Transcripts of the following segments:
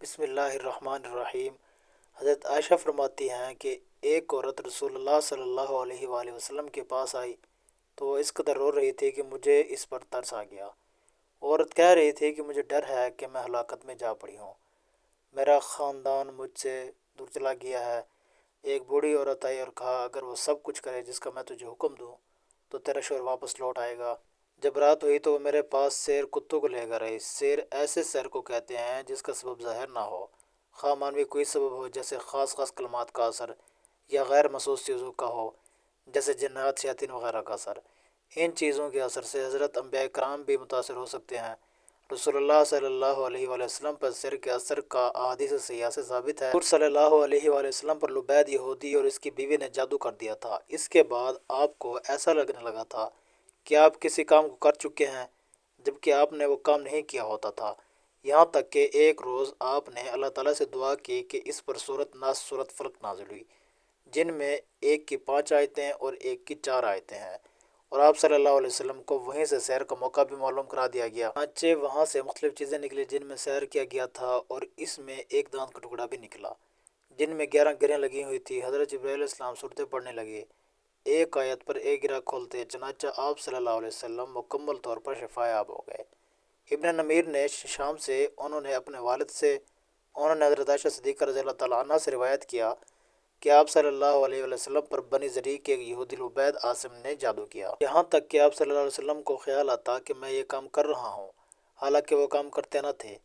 بسم اللہ الرحمن الرحیم۔ حضرت عائشہ فرماتی ہیں کہ ایک عورت رسول اللہ صلی اللہ علیہ وآلہ وسلم کے پاس آئی تو وہ اس قدر رو رہی تھی کہ مجھے اس پر ترس آ گیا۔ عورت کہہ رہی تھی کہ مجھے ڈر ہے کہ میں ہلاکت میں جا پڑی ہوں، میرا خاندان مجھ سے دور چلا گیا ہے۔ ایک بوڑھی عورت آئی اور کہا، اگر وہ سب کچھ کرے جس کا میں تجھے حکم دوں تو تیرا شوہر واپس لوٹ آئے گا۔ جب رات ہوئی تو وہ میرے پاس سیر کتوں کو لے کر آئی۔ سیر ایسے سیر کو کہتے ہیں جس کا سبب ظاہر نہ ہو، خواہ مانوی کوئی سبب ہو، جیسے خاص کلمات کا اثر، یا غیر محسوس چیزوں کا ہو جیسے جنات، شیاطین وغیرہ کا اثر۔ ان چیزوں کے اثر سے حضرت انبیاء کرام بھی متاثر ہو سکتے ہیں۔ رسول اللہ صلی اللہ علیہ وآلہ وسلم پر سیر کے اثر کا احادیث صحیحہ سے ثابت ہے۔ حضور صلی اللہ علیہ وآلہ وسلم پر لبید یہودی اور اس کی بیوی نے جادو کر دیا تھا۔ اس کے بعد آپ کو ایسا لگنے لگا تھا کہ آپ کسی کام کو کر چکے ہیں جبکہ آپ نے وہ کام نہیں کیا ہوتا تھا، یہاں تک کہ ایک روز آپ نے اللہ تعالیٰ سے دعا کی کہ اس پر سورۃ ناس، سورۃ فلق نازل ہوئی، جن میں ایک کی 5 آیتیں اور ایک کی 4 آیتیں ہیں، اور آپ صلی اللہ علیہ وسلم کو وہیں سے سیر کا موقع بھی معلوم کرا دیا گیا۔ چنانچہ وہاں سے مختلف چیزیں نکلی جن میں سیر کیا گیا تھا، اور اس میں ایک دانت کا ٹکڑا بھی نکلا جن میں 11 گرہیں لگی ہوئی تھی۔ حضرت جبرائیل علیہ السلام صورتیں پڑھنے لگے، ایک آیت پر ایک گرہ کھولتے، چنانچہ آپ صلی اللہ علیہ وسلم مکمل طور پر شفا یاب ہو گئے۔ ابن نمیر نے شام سے انہوں نے اپنے والد سے، انہوں نے حضرت عائشہ صدیقہ رضی اللہ تعالیٰ عنہ سے روایت کیا کہ آپ صلی اللہ علیہ وسلم پر بنی ضریع کے ایک یہودی لبید عاصم نے جادو کیا، یہاں تک کہ آپ صلی اللہ علیہ وسلم کو خیال آتا کہ میں یہ کام کر رہا ہوں، حالانکہ وہ کام کرتے نہ تھے۔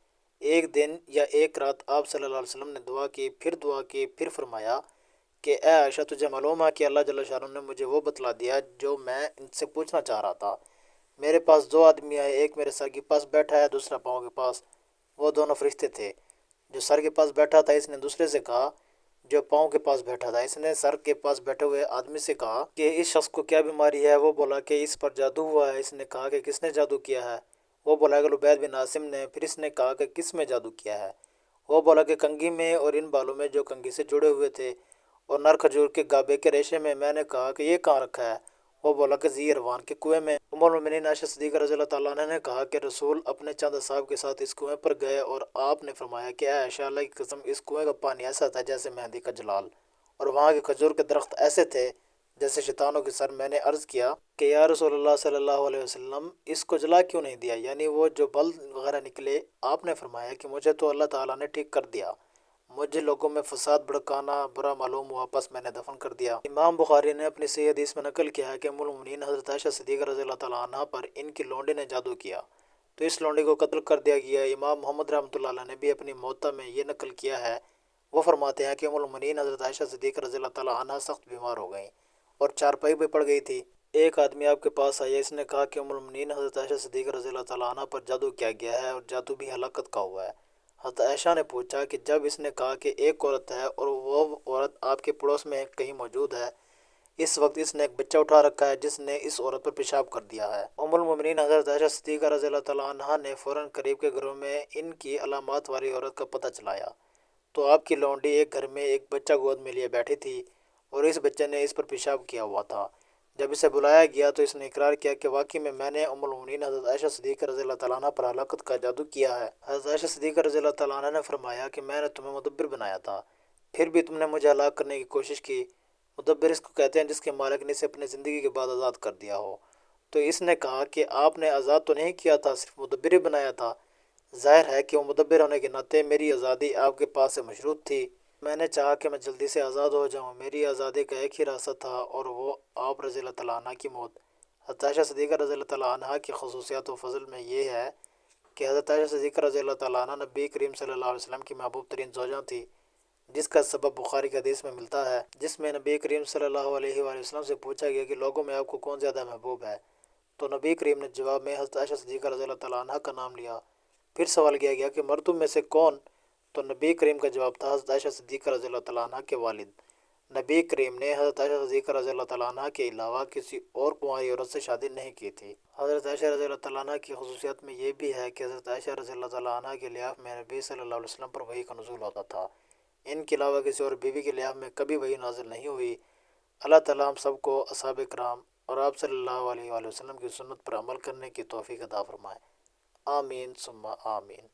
ایک دن یا ایک رات آپ صلی اللہ علیہ وسلم نے دعا کی، پھر فرمایا کہ اے عائشہ، تجھے معلوم ہے کہ اللہ جل شانہ نے مجھے وہ بتلا دیا جو میں ان سے پوچھنا چاہ رہا تھا۔ میرے پاس 2 آدمی آئے، ایک میرے سر کے پاس بیٹھا ہے، دوسرا پاؤں کے پاس۔ وہ دونوں فرشتے تھے۔ جو سر کے پاس بیٹھا تھا اس نے دوسرے سے کہا، جو پاؤں کے پاس بیٹھا تھا اس نے سر کے پاس بیٹھے ہوئے آدمی سے کہا کہ اس شخص کو کیا بیماری ہے؟ وہ بولا کہ اس پر جادو ہوا ہے۔ اس نے کہا کہ کس نے جادو کیا ہے؟ وہ بولا کہ لبید بن عاصم نے۔ پھر اس نے کہا کہ کس میں جادو کیا ہے؟ وہ بولا کہ کنگھی میں اور ان بالوں میں جو کنگھی سے جڑے ہوئے تھے، اور نر کھجور کے گابے کے ریشے میں۔ میں نے کہا کہ یہ کہاں رکھا ہے؟ وہ بولا کہ ذی اروان کے کنویں میں۔ ام المؤمنین عائشہ صدیقہ رضی اللہ تعالیٰ عنہ نے کہا کہ رسول اپنے چند اصحاب کے ساتھ اس کنویں پر گئے، اور آپ نے فرمایا کہ اے عائشہ، اللہ کی قسم اس کنویں کا پانی ایسا تھا جیسے مہندی کا جلال، اور وہاں کے کھجور کے درخت ایسے تھے جیسے شیطانوں کے سر۔ میں نے عرض کیا کہ یا رسول اللہ صلی اللہ علیہ وسلم، اس کو جلا کیوں نہیں دیا، یعنی وہ جو بل وغیرہ نکلے؟ آپ نے فرمایا کہ مجھے تو اللہ تعالیٰ نے ٹھیک کر دیا، مجھے لوگوں میں فساد بھڑکانا برا معلوم ہوا، پس میں نے دفن کر دیا۔ امام بخاری نے اپنی صحیح حدیث میں نقل کیا ہے کہ ام المؤمنین حضرت عائشہ صدیقہ رضی اللہ تعالیٰ عنہ پر ان کی لونڈی نے جادو کیا تو اس لونڈی کو قتل کر دیا گیا۔ امام محمد رحمۃ اللہ علیہ نے بھی اپنی موطا میں یہ نقل کیا ہے، وہ فرماتے ہیں کہ ام المؤمنین حضرت عائشہ صدیقہ رضی اللہ تعالیٰ عنہ سخت بیمار ہو گئیں اور چارپائی پہ پڑ گئی تھی۔ ایک آدمی آپ کے پاس آیا، اس نے کہا کہ ام المؤمنین حضرت عائشہ صدیقہ رضی اللہ تعالیٰ عنہ پر جادو کیا گیا ہے، اور جادو بھی ہلاکت کا ہوا ہے۔ حضرت عائشہ نے پوچھا کہ جب اس نے کہا کہ ایک عورت ہے اور وہ عورت آپ کے پڑوس میں کہیں موجود ہے، اس وقت اس نے ایک بچہ اٹھا رکھا ہے جس نے اس عورت پر پیشاب کر دیا ہے۔ ام المؤمنین حضرت عائشہ صدیقہ رضی اللہ تعالیٰ عنہ نے فوراً قریب کے گھروں میں ان کی علامات والی عورت کا پتہ چلایا تو آپ کی لونڈی ایک گھر میں ایک بچہ گود میں لیے بیٹھی تھی، اور اس بچے نے اس پر پیشاب کیا ہوا تھا۔ جب اسے بلایا گیا تو اس نے اقرار کیا کہ واقعی میں نے ام المؤمنین حضرت عائشہ صدیقہ رضی اللہ تعالیٰ عنہ پر ہلاکت کا جادو کیا ہے۔ حضرت عائشہ صدیقہ رضی اللہ تعالیٰ عنہ نے فرمایا کہ میں نے تمہیں مدبر بنایا تھا، پھر بھی تم نے مجھے ہلاک کرنے کی کوشش کی۔ مدبر اس کو کہتے ہیں جس کے مالک نے اسے اپنی زندگی کے بعد آزاد کر دیا ہو۔ تو اس نے کہا کہ آپ نے آزاد تو نہیں کیا تھا، صرف مدبر ہی بنایا تھا۔ ظاہر ہے کہ وہ مدبر ہونے کے ناطے میری آزادی آپ کے پاس سے مشروط تھی۔ میں نے چاہا کہ میں جلدی سے آزاد ہو جاؤں، میری آزادی کا ایک ہی راستہ تھا، اور وہ آپ رضی اللہ تعالیٰ عنہ کی موت۔ حضرت عائشہ صدیقہ رضی اللہ تعالیٰ عنہ کی خصوصیات و فضل میں یہ ہے کہ حضرت عائشہ صدیقہ رضی اللہ تعالیٰ عنہ نبی کریم صلی اللہ علیہ وسلم کی محبوب ترین زوجہ تھی، جس کا سبب بخاری کی حدیث میں ملتا ہے، جس میں نبی کریم صلی اللہ علیہ وآلہ وسلم سے پوچھا گیا کہ لوگوں میں آپ کو کون زیادہ محبوب ہے، تو نبی کریم نے جواب میں حضرت عائشہ صدیقہ رضی اللہ تعالیٰ عنہ کا نام لیا۔ پھر سوال کیا گیا کہ مردوں میں سے کون؟ تو نبی کریم کا جواب تھا حضرت عائشہ صدیقہ رضی اللہ تعالیٰ عنہ کے والد۔ نبی کریم نے حضرت عائشہ صدیقہ رضی اللہ تعالیٰ عنہ کے علاوہ کسی اور کنواری عورت سے شادی نہیں کی تھی۔ حضرت عائشہ رضی اللہ تعالیٰ عنہ کی خصوصیات میں یہ بھی ہے کہ حضرت عائشہ رضی اللہ تعالیٰ عنہ کے لحاف میں نبی صلی اللہ علیہ وسلم پر وحی کا نزول ہوتا تھا، ان کے علاوہ کسی اور بیوی کے لحاف میں کبھی وحی نازل نہیں ہوئی۔ اللہ تعالیٰ ہم سب کو اصحاب کرام اور آپ صلی اللہ علیہ وآلہ وسلم کی سنت پر عمل کرنے کی توفیق عطا فرمائے۔ آمین ثم آمین۔